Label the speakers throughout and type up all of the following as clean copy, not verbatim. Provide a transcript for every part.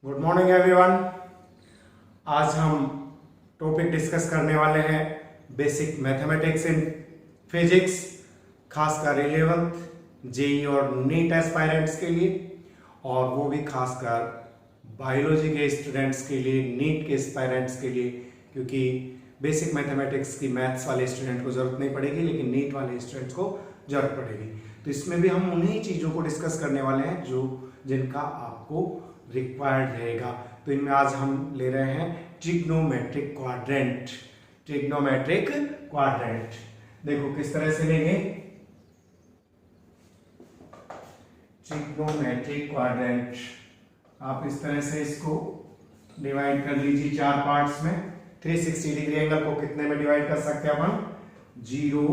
Speaker 1: Good morning everyone. आज हम topic discuss करने वाले हैं बेसिक मैथमेटिक्स इन फिजिक्स, खासकर 11th जेई और नीट एस्पायरेंट्स के लिए, और वो भी खासकर बायोलॉजी के स्टूडेंट्स के लिए, नीट के एस्पायरेंट्स के लिए, क्योंकि बेसिक मैथमेटिक्स की मैथ्स वाले स्टूडेंट को ज़रूरत नहीं पड़ेगी लेकिन नीट वाले स्टूडेंट्स को ज़रूरत पड़ेगी। तो इसमें भी हम उन्हीं चीज़ों को डिस्कस करने वाले हैं जिनका आपको रिक्वायर्ड रहेगा। तो इनमें आज हम ले रहे हैं ट्रिग्नोमेट्रिक क्वाड्रेंट। ट्रिग्नोमेट्रिक क्वाड्रेंट देखो किस तरह से लेंगे। ट्रिग्नोमेट्रिक क्वाड्रेंट आप इस तरह से इसको डिवाइड कर लीजिए चार पार्ट्स में। 360 डिग्री एंगल को कितने में डिवाइड कर सकते हैं अपन? 0,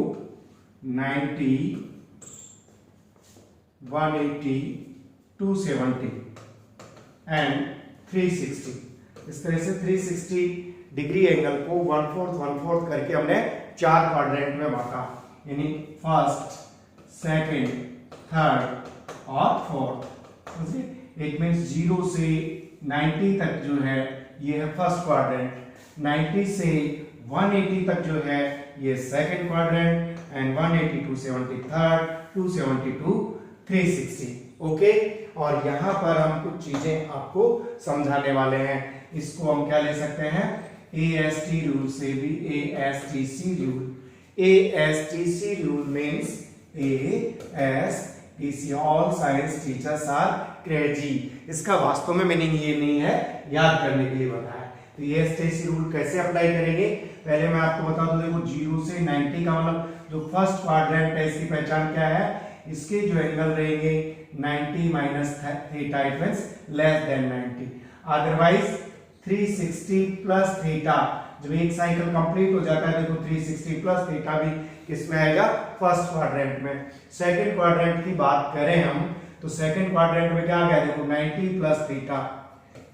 Speaker 1: 90, 180, 270 एंड 360। इस तरह से 360 डिग्री एंगल को 1/4 करके हमने चार क्वाड्रेंट में बांटा, यानी फर्स्ट, सेकंड, थर्ड और फोर्थ। इट मींस 0 से 90 तक जो है ये है फर्स्ट क्वाड्रेंट, 90 से 180 तक जो है ये second quadrant, and 180 to 70 third, 270 to 360। Okay, और यहां पर हम कुछ चीजें आपको समझाने वाले हैं। इसको हम क्या ले सकते हैं? AST रूल से भी, ASTC rule. ASTC rule means ASTC, all science teachers are crazy. इसका वास्तव में मीनिंग ये नहीं है, याद करने के लिए बताया। तो ASTC रूल कैसे अप्लाई करेंगे पहले मैं आपको बता दूं। देखो 0 से 90 का मतलब जो फर्स्ट क्वाड्रेंट है इसकी पहचान क्या है? इसके जो एंगल रहेंगे 90 minus theta, it means less than 90। Otherwise 360 plus theta, जब एक साइकिल कंप्लीट हो जाता है देखो 360 प्लस थीटा भी किसमें आएगा? फर्स्ट क्वाड्रेंट में। सेकंड क्वाड्रेंट की बात करें हम तो सेकंड क्वाड्रेंट में क्या आ गया? देखो 90 plus theta,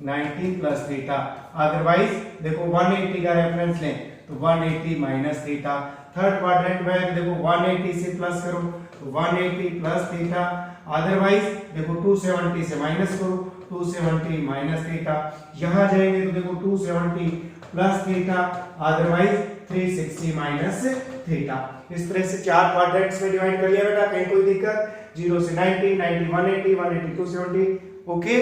Speaker 1: 90 plus theta. Otherwise देखो 180 का रेफरेंस लें तो 180 माइनस थीटा। थर्ड क्वाड्रेंट में देखो 180 से प्लस करो तो 180 प्लस थीटा। अदरवाइज देखो 270 से माइनस करो, 270 माइनस थीटा। यहां जाएंगे तो देखो 270 plus theta, otherwise 360 minus theta. इस तरह से चार क्वाड्रेंट्स में डिवाइड कर लिया बेटा, कहीं कोई दिक्कत? 0 से 90, 90 180, 180 270। ओके,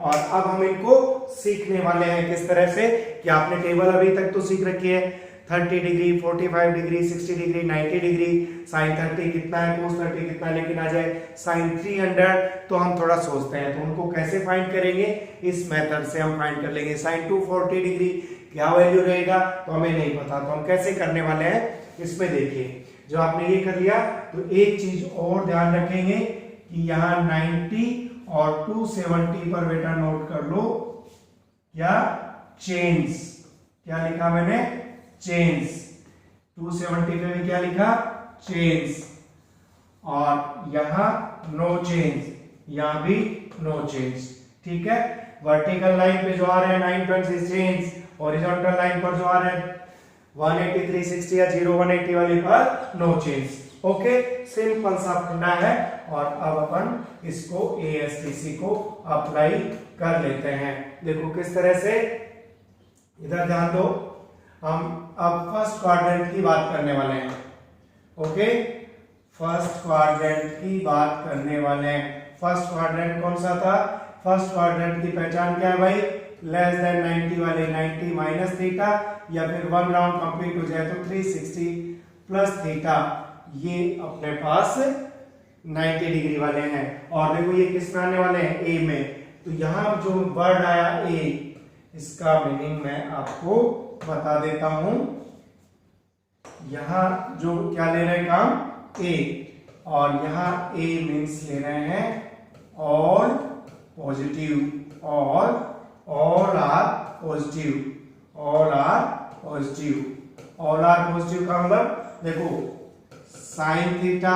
Speaker 1: और अब हम इनको सीखने वाले हैं किस तरह से कि आपने टेबल अभी तक तो सीख रखी है। 30 degree, 45 degree, 60 degree, 90 degree, sine 30 कितना है, कोस 30 कितना है, लेकिन आ जाए साइन 300 तो हम थोड़ा सोचते हैं तो उनको कैसे फाइंड करेंगे? इस मेथड से हम फाइंड कर लेंगे। साइन 240 डिग्री क्या वैल्यू रहेगा तो हमें नहीं पता, तो हम कैसे करने वाले हैं इसमें देखिए। जो आपने ये कर लिया तो एक चीज और ध्यान रखेंगे कि यहाँ 90 और 270 पर बेटा नोट कर लो क्या? चेंज। क्या लिखा मैंने? चेंज। 270 पे भी क्या लिखा? चेंज। और यहां नो चेंज, यहां भी नो चेंज। ठीक है, वर्टिकल लाइन पे जो आ रहे हैं 9 से चेंज, हॉरिजॉन्टल लाइन पर जो आ रहे हैं 180 360 या 0 180 वाले पर नो चेंज। ओके, सिंपल सा फंडा है। और अब अपन इसको ASTC को अप्लाई कर लेते हैं। देखो किस तरह से, इधर ध्यान दो। हम अब फर्स्ट क्वाड्रेंट की बात करने वाले हैं। ओके, फर्स्ट क्वाड्रेंट की बात करने वाले हैं। फर्स्ट क्वाड्रेंट कौन सा था? फर्स्ट क्वाड्रेंट की पहचान क्या है भाई? लेस देन 90 वाले 90 माइनस थीटा, या फिर वन राउंड कंप्लीट हो जाए तो 360 प्लस थीटा। ये अपने पास 90 डिग्री वाले हैं। और देखो ये किस में आने वाले हैं? ए में। तो यहां जो वर्ड आया ए, इसका मीनिंग मैं आपको बता देता हूं। यहां जो क्या ले रहे हैं काम? ए, और यहां ए मीन्स ले रहे हैं all positive, all are positive, all are positive. All are positive का मतलब देखो साइन थीटा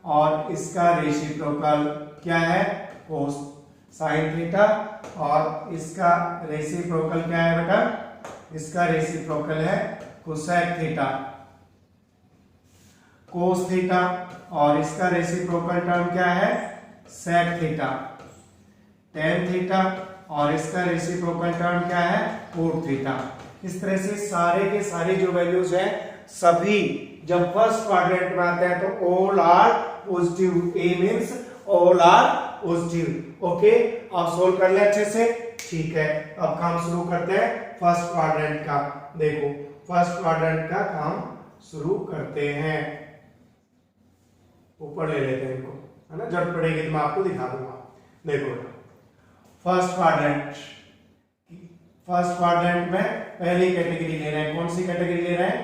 Speaker 1: और इसका रेसिप्रोकल क्या है? कोस। साइन थीटा और इसका रेसिप्रोकल क्या है बेटा? इसका रेसिप्रोकल है कोसेक थीटा। कोस थीटा और इसका रेसिप्रोकल टर्म क्या है? Sec theta. टेन थीटा और इसका रेसिप्रोकल टर्म क्या है, कोट थीटा। इस तरह से सारे के सारे जो वैल्यूज हैं सभी जब फर्स्ट क्वाड्रेंट में आते हैं तो all are positive. A means all are positive. Okay, अब सोल्व कर ले अच्छे से। ठीक है, अब काम शुरू करते हैं फर्स्ट क्वाड्रेंट का। देखो फर्स्ट क्वाड्रेंट का काम शुरू करते हैं। ऊपर ले लेते हैं इनको, है ना, जब पड़ेगी तो मैं आपको दिखा दूंगा। देखो फर्स्ट क्वाड्रेंट में पहली कैटेगरी ले रहे हैं। कौन सी कैटेगरी ले रहे हैं,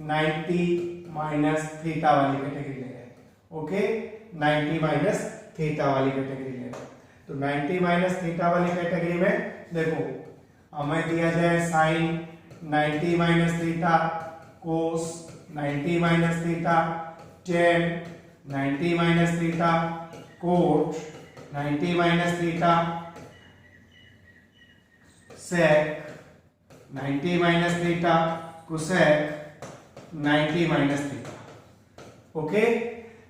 Speaker 1: 90 माइनस थीटा वाली कैटेगरी ले रहे हैं। ओके, 90 माइनस थीटा वाली कैटेगरी ले रहे हैं। तो 90 माइनस थीटा वाली कैटेगरी में देखो हमें दिया जाए sine 90 minus theta, cos 90 minus theta, tan 90 minus theta, cot 90 minus theta, sec 90 minus theta, cosec 90 minus theta. Okay,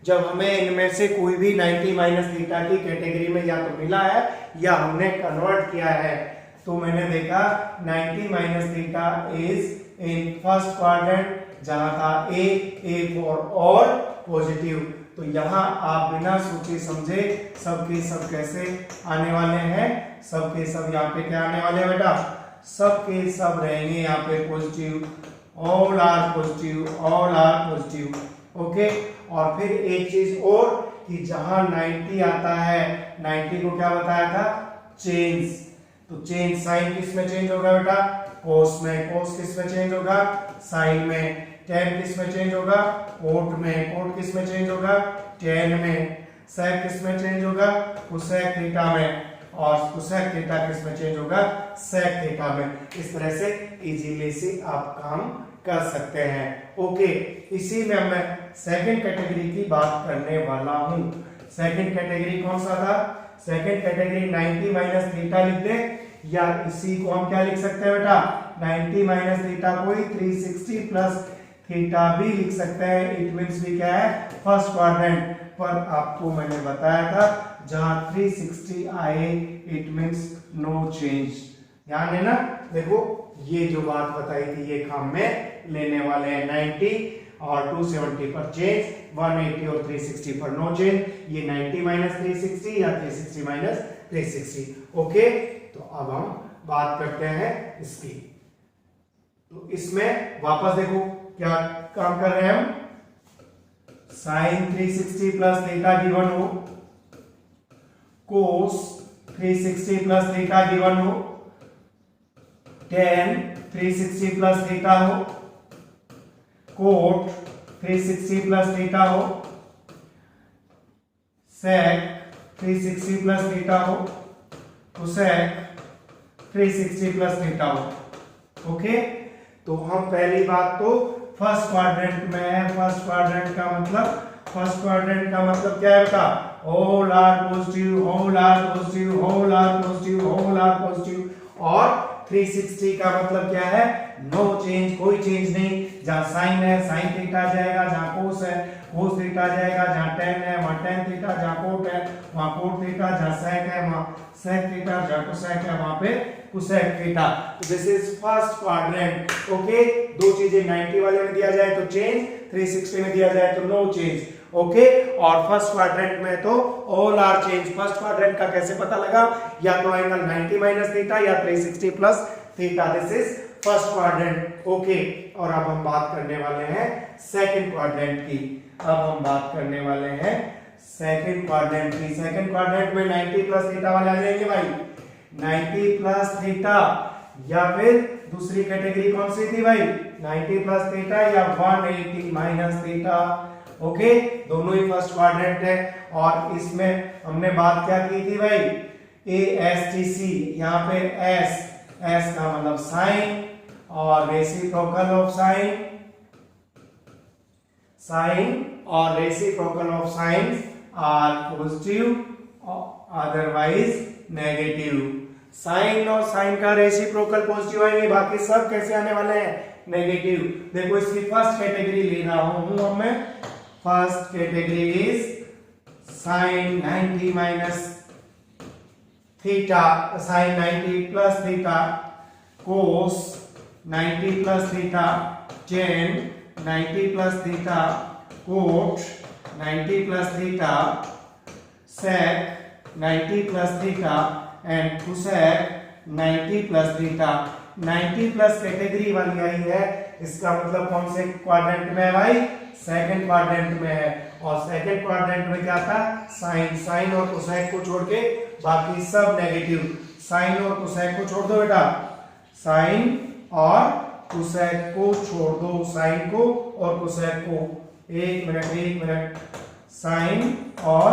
Speaker 1: जब हमें इनमें से कोई भी 90 माइनस थीटा की कैटेगरी में या तो मिला है या हमने कन्वर्ट किया है, तो मैंने देखा 90 minus theta is in first quadrant, जहां था ए फॉर ऑल पॉजिटिव। तो यहां आप बिना सोचे समझे सबके सब कैसे आने वाले हैं, सबके सब यहाँ पे क्या आने वाले हैं बेटा, सबके सब रहेंगे यहाँ पे positive, all are positive, all are positive. Okay, और फिर एक चीज और कि जहां 90 आता है, 90 को क्या बताया था, चेंज। तो चेंज साइन किस में चेंज होगा बेटा, कोस में। कोस किस में चेंज होगा, साइन में। टेन किस में चेंज होगा, कोट में। कोट किस में चेंज होगा, टेन में। सेक किस में चेंज होगा, कोसेक थीटा में। और कोसेक थीटा किस में चेंज होगा, सेक थीटा में। इस तरह से इजीली से आप काम कर सकते हैं। ओके, इसी में मैं सेकंड कैटेगरी की बात करने वाला हूं। सेकंड कैटेगरी कौन सा था, सेकंड कैटेगरी 90 माइनस थीटा लिख दे, या इसी को हम क्या लिख सकते हैं बेटा, 90 माइनस थीटा को ही 360 प्लस थीटा भी लिख सकते हैं। इट मींस भी क्या है, फर्स्ट क्वाड्रेंट। पर आपको मैंने बताया था जहां 360 आए इट मींस नो चेंज। ध्यान देना, देखो ये जो बात बताई थी ये काम में लेने वाले हैं। 90 और 270 पर चेंज, 180 और 360 पर नो चेंज। ये 90 माइनस 360 या 360 माइनस 360। ओके, तो अब हम बात करते हैं इसकी। तो इसमें वापस देखो क्या काम कर रहे हैं हम, साइन 360 प्लस थीटा गिवन हो, कोस 360 प्लस थीटा गिवन हो, टेन 360 प्लस थीटा हो, कोट 360 प्लस थीटा हो, सेक 360 प्लस थीटा हो, कोसेक 360 प्लस थीटा हो। ओके, तो हम पहली बात तो फर्स्ट क्वाड्रेंट में है। फर्स्ट क्वाड्रेंट का मतलब क्या है बेटा, all are positive, all are positive, all are positive, all are positive. और 360 का मतलब क्या है, नो चेंज, कोई चेंज नहीं। जहां साइन है साइन थीटा जाएगा, जहां कोस है कोस थीटा जाएगा, जहां टेन है वहां टेन थीटा, जहां कोट है वहां कोट थीटा, जहां सेक है वहां सेक थीटा, जहां कोसेक है वहां पे cosec theta. This is first quadrant. Okay, दो चीजें 90 वाले में दिया जाए तो चेंज, 360 में दिया जाए तो नो चेंज। ओके, और फर्स्ट क्वाड्रेंट में तो all are change. First quadrant का कैसे पता लगा, या तो एंगल 90 माइनस थीटा या 360 plus theta. This is first quadrant. Okay, और अब हम बात करने वाले हैं सेकंड क्वाड्रेंट की। अब हम बात करने वाले हैं सेकंड क्वाड्रेंट की। सेकंड क्वाड्रेंट में 90 प्लस थीटा वाले आ जाएंगे भाई, 90 प्लस थीटा, या फिर दूसरी कैटेगरी कौन सी थी भाई, 90 प्लस थीटा या 180 माइनस थीटा। ओके, दोनों ही फर्स्ट क्वाड्रेंट है। और इसमें हमने बात क्या की थी भाई, ASTC। यहाँ पे एस का मतलब साइन, और रेसिप्रोकल ऑफ साइन और reciprocal of sine are positive, otherwise negative. Sine और साइन का रेसिप्रोकल पॉजिटिव आएंगे, बाकी सब कैसे आने वाले हैं, नेगेटिव। देखो इसकी फर्स्ट कैटेगरी ले रहा हूं मैं। First category is sine 90 minus theta sine 90 plus theta cos 90 plus theta tan 90 plus theta cot 90 plus theta sec 90 plus theta and cosec 90 plus theta. 90 plus category वाली आई है, इसका मतलब कौन से क्वाड्रेंट में है भाई? सेकंड क्वाड्रेंट में है। और सेकंड क्वाड्रेंट में क्या था? साइन। साइन और कोसेक को छोड़ के बाकी सब नेगेटिव। साइन और कोसेक को छोड़ दो बेटा, साइन और कोसेक को छोड़ दो, साइन को और कोसेक को। एक मिनट, साइन और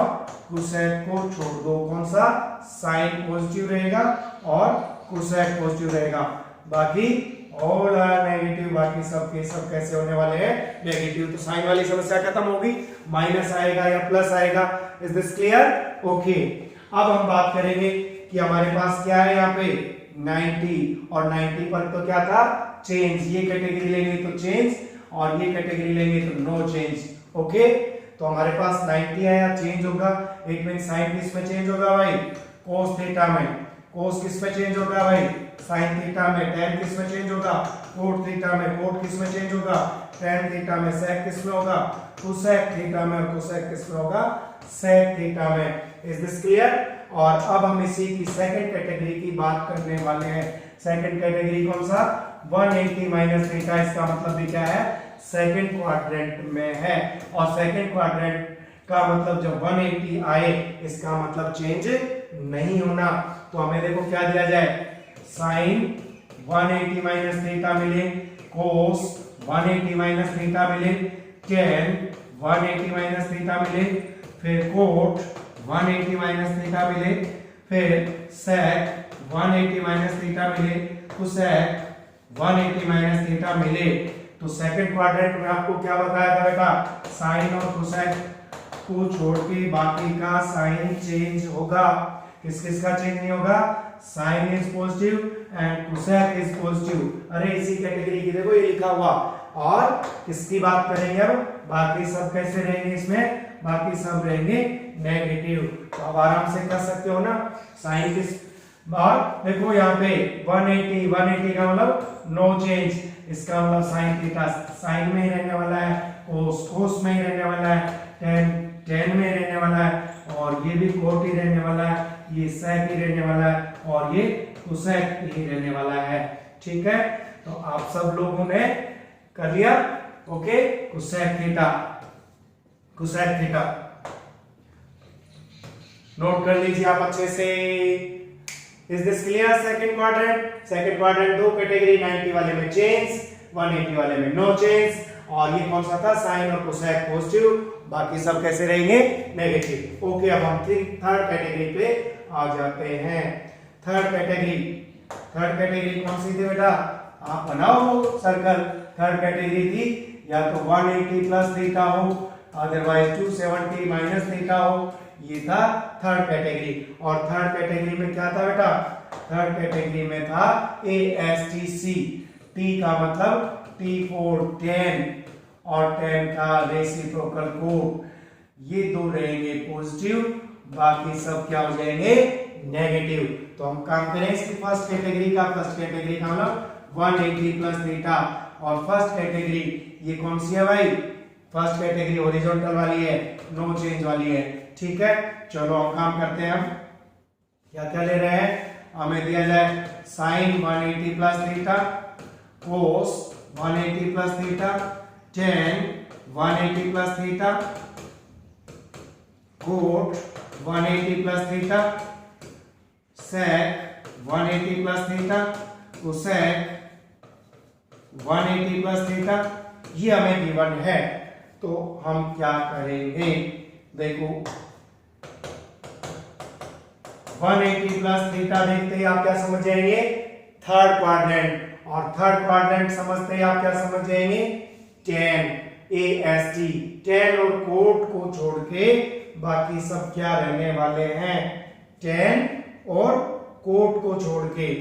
Speaker 1: कोसेक को छोड़ दो। कौन सा? साइन पॉजिटिव रहेगा और कोसेक पॉजिटिव रहेगा, बाकी ऑल आर नेगेटिव। बाकी सब के सब कैसे होने वाले हैं? नेगेटिव। तो साइन वाली समस्या खत्म होगी, माइनस आएगा या प्लस आएगा। Is this clear? ओके। अब हम बात करेंगे कि हमारे पास क्या है यहाँ पे 90, और 90 पर तो क्या था? चेंज। ये कैटेगरी लेंगे तो चेंज, और ये कैटेगरी लेंगे तो नो चेंज। ओके, तो हमारे पास 90 आया, चेंज होगा। इट मीन साइन किस में चेंज होगा भाई? कोस थीटा में। कोस किस में चेंज होगा भाई? साइन थीटा में। टेन किस में चेंज होगा? कोट थीटा में। कोट किस में चेंज होगा? टेन थीटा में। सेक किस में होगा? कोसेक थीटा में। और कोसेक किस में होगा? सेक थीटा में। Is this clear? और अब हम इसी की सेकंड कैटेगरी की बात करने वाले हैं। सेकंड कैटेगरी कौन सा? 180 माइनस थीटा। इसका मतलब भी क्या है? सेकंड क्वाड्रेंट में है। और सेकंड क्वाड्रेंट का मतलब जब 180 आए, इसका मतलब चेंज नहीं होना। तो हमें देखो क्या दिया जाए? साइन 180 माइनस थीटा मिले, कोस 180 माइनस थीटा मिले, टेन 180 माइनस थीटा मिले, फिर कोट 180 माइनस थीटा मिले, फिर सेक 180 माइनस थीटा मिले, कोसेक 180 माइनस थीटा मिले। तो सेकंड क्वाड्रेंट में आपको क्या बताया था बेटा? साइन और कोसेक को छोड़ के बाकी का साइन चेंज होगा। किस किस का चेंज नहीं होगा? Sine is positive and cosec is positive. अरे इसी कैटेगरी की देखो ये लिखा हुआ। और किसकी बात करेंगे अब? बाकी सब कैसे रहेंगे इसमें? बाकी सब रहेंगे नेगेटिव। तो अब आराम से कर सकते हो ना। साइन किस बात देखो यहाँ पे 180 का मतलब नो चेंज। इसका मतलब साइन थीटा साइन में ही रहने वाला है, कोस में ही रहने वाला है, टेन में रहने वाला है, और ये भी कोट ही रहने वाला है, ये सेक ही रहने वाला है, और ये कोसेक ही रहने वाला है। ठीक है, तो आप सब लोगों ने कर लिया। ओके, कोसेक थीटा नोट कर लीजिए आप अच्छे से। Is this clear? Second quadrant दो कैटेगरी, 90 वाले में चेंज, 180 वाले में नो चेंज। और ये कौन सा था? साइन और कोसेक पॉजिटिव, बाकी सब कैसे रहेंगे? नेगेटिव। ओके, अब हम थर्ड कैटेगरी पे आ जाते हैं। थर्ड कैटेगरी कौन सी थी बेटा? आप बनाओ सर्कल। थर्ड कैटेगरी थी या तो 180 प्लस थीटा हो, अदरवाइज 270 माइनस थीटा हो। ये था थर्ड कैटेगरी। और थर्ड कैटेगरी में क्या था बेटा? थर्ड कैटेगरी में था ASTC। T का मतलब T for 10 और 10 का रेसिप्रोकल कोट। ये दो रहेंगे पॉजिटिव, बाकी सब क्या हो जाएंगे? नेगेटिव। तो हम काम करें इसकी फर्स्ट कैटेगरी का मतलब 180 प्लस थीटा। और फर्स्ट कैटेगरी ये कौन सी है भाई? फर्स्ट कैटेगरी हॉरिजॉन्टल वाली है, नो चेंज वाली है। ठीक है, चलो हम काम करते हैं। हम क्या क्या ले रहे हैं? हमें दिया जाए sine 180 plus theta, cos 180 plus theta, tan 180 plus theta, cot 180 plus theta, sec 180 plus theta, cosec 180 plus theta. ये हमें गिवन है, तो हम क्या करेंगे? देखो 180 प्लस थीटा देखते ही आप क्या समझ जाएंगे? Third quadrant. और थर्ड क्वाड्रेंट समझते ही आप क्या समझ जाएंगे? Ten AST। टेन और कोट को छोड़ के बाकी सब क्या रहने वाले हैं? टेन और कोट को छोड़ के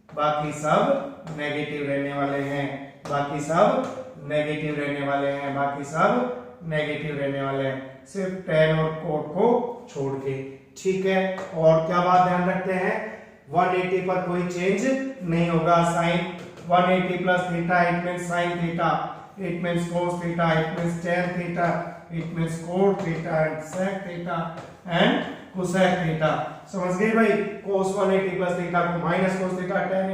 Speaker 1: बाकी सब नेगेटिव रहने वाले हैं। बाकी सब नेगेटिव रहने वाले हैं। बाकी सब नेगेटिव रहने वाले हैं, सिर्फ टेन और कोट को छोड़ के। ठीक है। और क्या बात ध्यान रखते हैं, 180 पर कोई चेंज नहीं होगा। Sine 180 plus theta it means sine theta, it means cos theta, it means tan theta, it means cot theta and sec theta and cosec theta. समझ गए भाई? cos 180 प्लस थीटा को minus cos theta, tan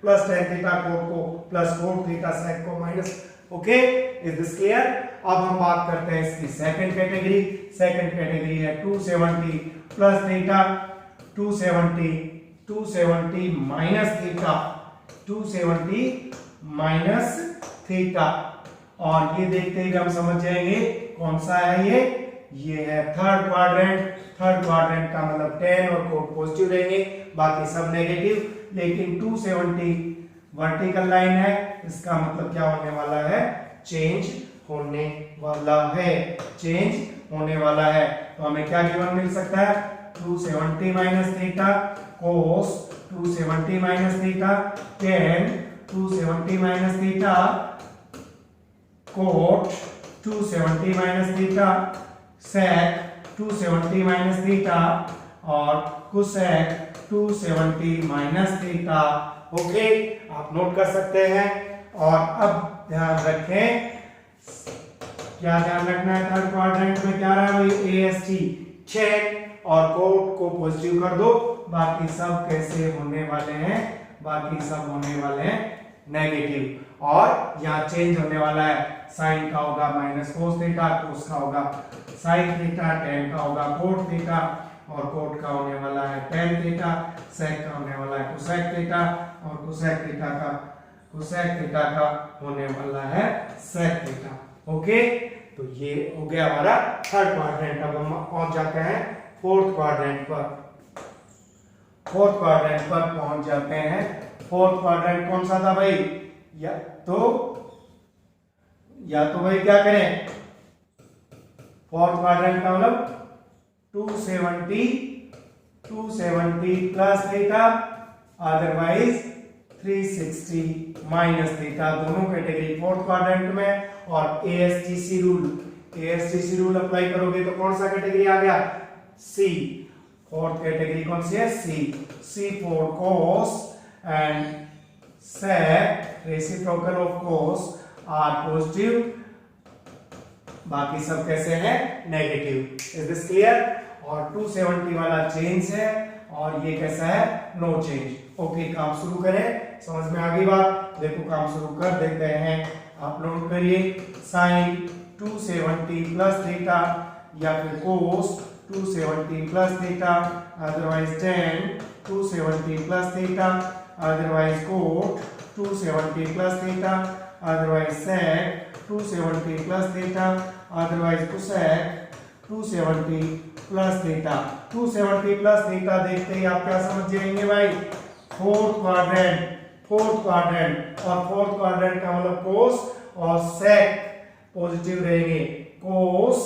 Speaker 1: plus tan theta, cot को plus cot theta, sec को minus. Okay, is this clear? अब हम बात करते हैं इसकी सेकंड कैटेगरी। सेकंड कैटेगरी है 270 plus theta, 270 minus theta, 270 minus theta. और ये देखते ही हम समझ जाएंगे कौन सा है ये है थर्ड क्वाड्रेंट। थर्ड क्वाड्रेंट का मतलब tan और cot पॉजिटिव रहेंगे, बाकी सब नेगेटिव। लेकिन 270 वर्टिकल लाइन है, इसका मतलब क्या होने वाला है, चेंज होने वाला है, चेंज होने वाला है। तो हमें क्या गिवन मिल सकता है, 270 minus theta cos 270 minus theta tan 270 minus theta cot 270 minus theta sec 270 minus theta और cosec 270 माइनस थीटा। ओके, आप नोट कर सकते हैं। और अब ध्यान रखें, क्या ध्यान रखना है, थर्ड क्वाड्रेंट में क्या रहा है भाई, AST 6 और कोट को पॉजिटिव कर दो, बाकी सब कैसे होने वाले हैं, बाकी सब होने वाले हैं नेगेटिव। और यहाँ चेंज होने वाला है, साइन का होगा माइनस कोस थीटा, कोस का होगा साइन थीटा, टेन का होगा कोट थीटा और कोट का होने वाला है टेन थीटा, सेक का होने वाला है कोसेक थीटा और कोसेक थीटा का होने वाला है सेक थीटा। ओके, तो ये हो गया हमारा थर्ड क्वाड्रेंट। अब हम पहुंच जाते हैं फोर्थ क्वाड्रेंट पर। फोर्थ क्वाड्रेंट पर पहुंच जाते हैं। फोर्थ क्वाड्रेंट कौन सा था भाई, या तो भाई क्या करें, फोर्थ क्वाड्रेंट का मतलब 270 plus theta otherwise 360 minus theta, दोनों कैटेगरी फोर्थ क्वाड्रेंट में। और ASTC रूल अप्लाई करोगे तो कौन सा कैटेगरी आ गया, C। फोर्थ कैटेगरी कौन सी है, C for cos and sec reciprocal of cos are positive, बाकी सब कैसे हैं, नेगेटिव। Is this clear? और 270 वाला चेंज है और ये कैसा है, नो चेंज। ओके, काम शुरू करें, समझ में आ गई बात? देखो काम शुरू कर देते हैं, आप नोट करिए। साइन 270 प्लस थीटा या फिर cos 270 plus theta otherwise tan 270 plus theta otherwise cot 270 plus theta otherwise sec 270 plus theta otherwise cosec 270 plus theta. 270 plus theta देखते ही आप क्या समझ जाएंगे भाई, फोर्थ क्वाड्रेंट और फोर्थ क्वाड्रेंट का मतलब cos और sec पॉजिटिव रहेंगे, cos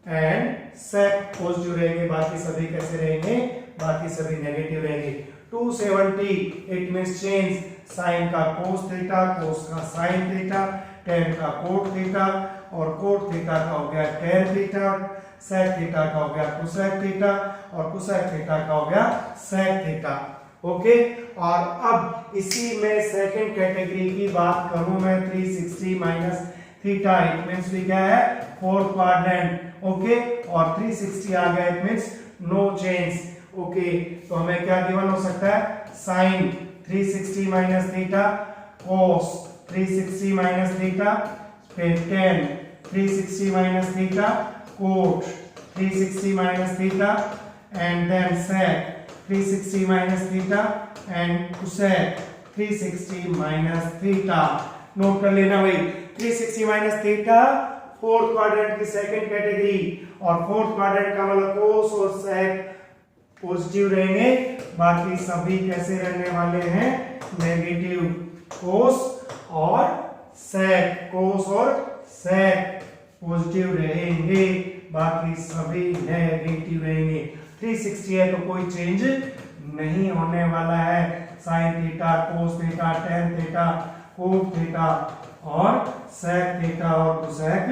Speaker 1: एंड sec पॉजिटिव रहेंगे, बाकी सभी कैसे रहेंगे, बाकी सभी नेगेटिव रहेंगे। 270 इट मींस चेंज, साइन का cos थीटा, cos का sin थीटा, tan का cot थीटा और cot थीटा का हो गया tan थीटा, sec थीटा का हो गया cosec थीटा और cosec थीटा का हो गया sec थीटा। ओके, और अब इसी में सेकंड कैटेगरी की बात करूं मैं, 360 माइनस थीटा इट मींस भी क्या है, फोर्थ क्वाड्रेंट। ओके, और 360 आ गया it means no change. Okay, तो हमें क्या गिवन हो सकता है, sine 360 minus theta, cos 360 minus theta, फिर tan 360 minus theta, cot 360 minus theta and then sec 360 minus theta and cosec 360 minus theta. Note कर लेना भाई, 360 माइनस थीटा फोर्थ क्वाड्रेंट की सेकंड कैटेगरी, और फोर्थ क्वाड्रेंट का मतलब cos और sec positive रहेंगे, बाकी सभी कैसे रहने वाले हैं, नेगेटिव। cos और sec पॉजिटिव रहेंगे, बाकी सभी नेगेटिव रहेंगे। 360 है तो कोई चेंज नहीं होने वाला है, sine theta, cos theta, tan theta, cot theta और sec थीटा और cosec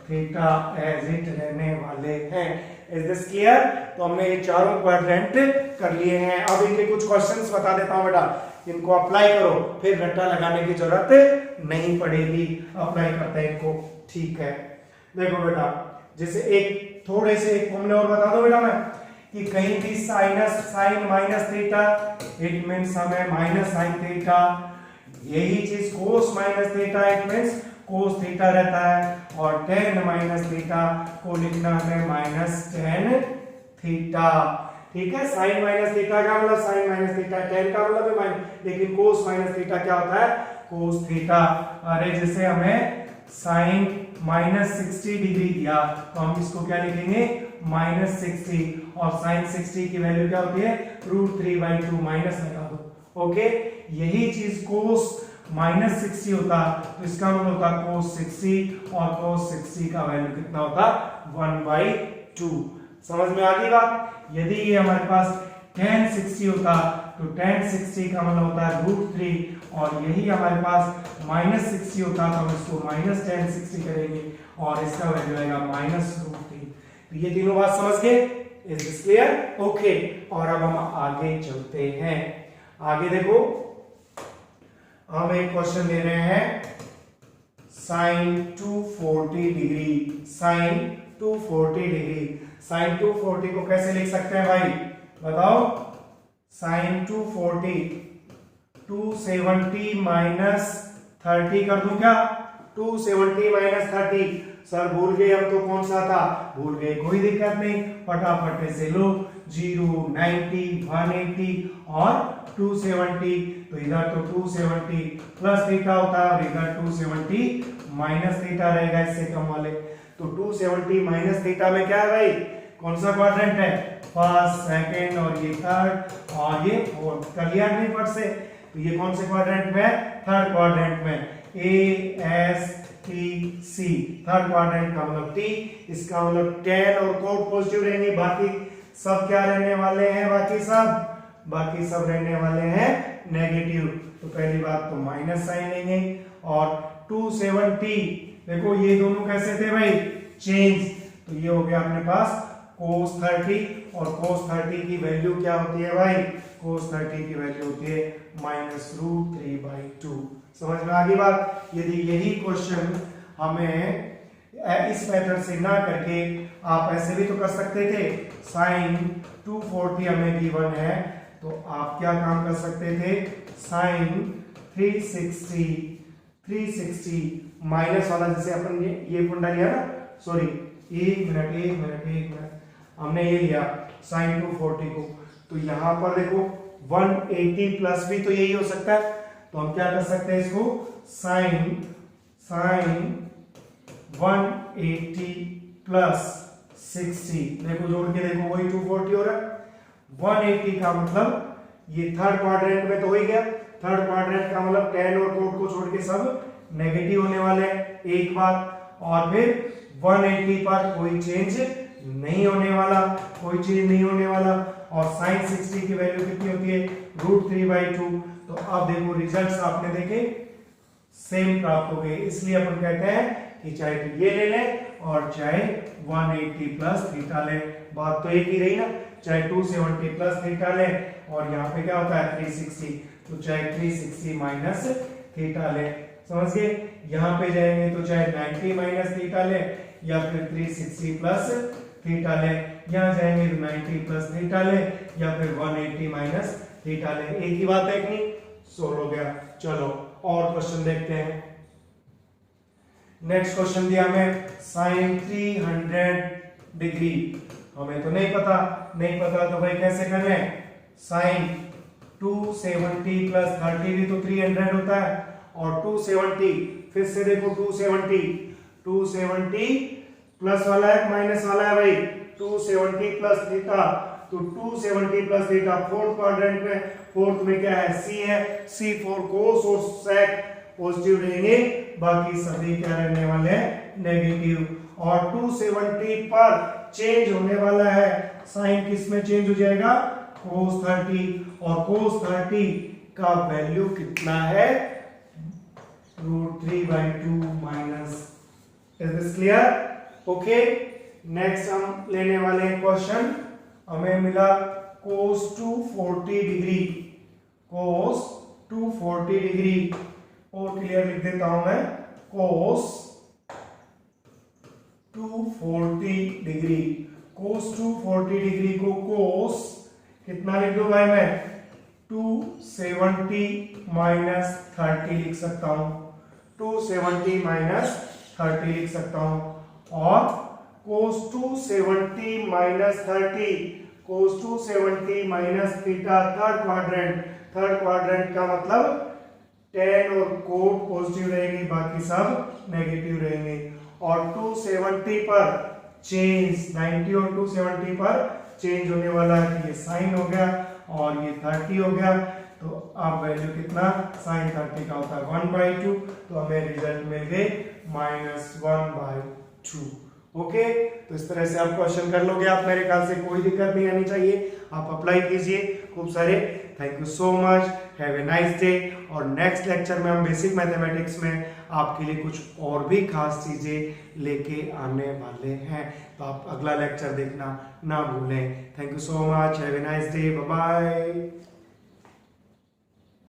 Speaker 1: थीटा एज इट रहने वाले हैं। Is this clear? तो हमने ये चारों क्वाड्रेंट कर लिए हैं। अब इनके कुछ क्वेश्चंस बता देता हूं बेटा, इनको अप्लाई करो, फिर रट्टा लगाने की जरूरत नहीं पड़ेगी। अप्लाई करते हैं इनको, ठीक है। देखो बेटा, जैसे एक थोड़े से एक फॉर्मूले और बता दो बेटा मैं, कि कहीं भी sine minus theta, it means हमें माइनस साइन थीटा। यही चीज cos minus theta, it means cos theta रहता है। और टेन माइनस थीटा को लिखना है माइनस टेन थीटा, ठीक है। साइन माइनस थीटा का मतलब साइन माइनस थीटा, टेन का मतलब माइनस, लेकिन कोस माइनस थीटा क्या होता है? Cos theta. अरे जैसे हमें साइन माइनस 60 डिग्री दिया, तो हम इसको क्या लिखेंगे? माइनस 60। और साइन 60 की वैल्यू क्या होती है? √3/2, माइनस लगा दो। ओके, यही चीज कोस माइनस 60 होता, तो इसका मतलब होता कोस 60, और कोस 60 का वैल्यू कितना होता? 1/2। समझ में आ गई बात? यदि ये हमारे पास tan 60 होता, तो tan 60 का मतलब होता है √3, और यही हमारे पास माइनस 60 होता, तो हम इसको माइनस tan 60 करेंगे, और इसका वैल्यू आएगा माइनस √3। तो ये तीनों बात समझ गए? Is this clear? ओके, और अब हम आगे चलते हैं। आगे देखो, हम एक क्वेश्चन ले रहे हैं sine 240 degree. Sine 240 degree, sine 240 को कैसे लिख सकते हैं भाई? बताओ। साइन 240, 270 माइनस 30 कर दूं क्या? 270 माइनस 30। सर भूल गए हम तो कौन सा था? भूल गए, कोई दिक्कत नहीं, फटाफट से लो। 0, 90, 180 और 270। तो इधर तो 270 प्लस थीटा होता है, और इधर 270 माइनस थीटा रहेगा इससे कम वाले। तो 270 माइनस थीटा में क्या है भाई? कौन सा क्वाड्रेंट है? फर्स्ट, सेकंड, और ये थर्ड, और ये फोर्थ। कर लिया नहीं फट से? तो ये कौन से क्वाड्रेंट में है? थर्ड क्वाड्रेंट में। A S T C, third quadrant का मतलब टी, इसका मतलब tan और कोट पॉजिटिव रहेंगे, बाकी सब क्या रहने वाले हैं? बाकी सब रहने वाले हैं नेगेटिव। तो पहली बात तो माइनस साइन लेंगे। और 270, देखो ये दोनों कैसे थे भाई? चेंज। तो ये हो गया अपने पास cos 30, और cos 30 की वैल्यू क्या होती है भाई? cos 30 की वैल्यू होती है माइनस √3/2। समझ में आ गई बात? यदि यही क्वेश्चन हमें इस पैटर्न से ना करके आप ऐसे भी तो कर सकते थे। साइन 240 हमें गिवन है, तो आप क्या काम कर सकते थे? साइन 360 माइनस वाला, जैसे अपन ये फंडा लिया ना, सॉरी एक मिनट, हमने ये लिया साइन 240 को, तो यहां पर देखो 180 प्लस भी तो यही हो सकता है। तो हम क्या कर सकते हैं इसको? साइन 180 प्लस 60, देखो जोड़ के देखो, वही 240 हो रहा है। 180 का मतलब ये थर्ड क्वाड्रेंट में तो हो ही गया। थर्ड क्वाड्रेंट का मतलब tan और कोट को छोड़ के सब नेगेटिव होने वाले हैं, एक बात। और फिर 180 पर कोई चेंज नहीं होने वाला, और साइन 60 की वैल्यू कितनी होती है? √3/2। तो अब देखो रिजल्ट्स आपने देखे सेम प्राप्त हो गए, इसलिए अपन कहते हैं कि चाहे तो ये ले लें और चाहे 180 प्लस थीटा ले, बात तो एक ही रही ना। चाहे 270 प्लस थीटा ले, और यहाँ पे क्या होता है 360, तो चाहे 360 माइनस थीटा ले। समझ गए? यहाँ पे जाएंगे तो चाहे 90 माइनस थीटा ले, या फिर 360 प्लस थीटा ले। यहाँ जाएंगे तो 90 प्लस थीटा ले, या फिर 180 माइनस थीटा ले। एक ही बात है कि नहीं? सोल्व हो गया। चलो और क्वेश्चन देखते हैं। नेक्स्ट क्वेश्चन दिया हमें साइन 300 डिग्री। हमें तो नहीं पता तो भाई कैसे कर लें? साइन 270 प्लस 30 भी तो 300 होता है, और 270 फिर से देखो 270 प्लस वाला है माइनस वाला है भाई? 270 प्लस थीटा, तो 270 प्लस थीटा फोर्थ क्वाड्रेंट में, फोर्थ में क्या है? सी है। सी फॉर कोस और सेक पॉजिटिव रहेंगे, बाकी सभी क्या रहने वाले हैं? नेगेटिव। और 270 पर चेंज होने वाला है, साइन किस में चेंज हो जाएगा? cos 30, और cos 30 का वैल्यू कितना है? √3/2 minus. Is this clear? Okay, next हम लेने वाले हैं क्वेश्चन। हमें मिला cos 240 डिग्री, cos 240 डिग्री, और क्लियर लिख देता हूं मैं, cos 240 डिग्री। cos 240 डिग्री को cos कितना लिख दो भाई मैं, 270 माइनस 30 लिख सकता हूं, 270 माइनस 30 लिख सकता हूं। और cos 270 minus 30, cos 270 minus theta third quadrant का मतलब tan और कोट पॉजिटिव रहेंगे, बाकी सब नेगेटिव रहेंगे। और 270 पर चेंज, 90 और 270 पर चेंज होने वाला है, ये साइन हो गया और ये 30 हो गया। तो अब वैल्यू कितना, साइन 30 का होता है 1/2, तो हमें रिजल्ट मिल गए -1/2। ओके, तो इस तरह से आप क्वेश्चन कर लोगे आप, मेरे ख्याल से कोई दिक्कत नहीं आनी चाहिए। आप अप्लाई कीजिए खूब सारे। Thank you so much, have a nice day. और नेक्स्ट लेक्चर में हम बेसिक मैथमेटिक्स में आपके लिए कुछ और भी खास चीजें लेके आने वाले हैं, तो आप अगला लेक्चर देखना ना भूलें। Thank you so much, have a nice day, bye bye.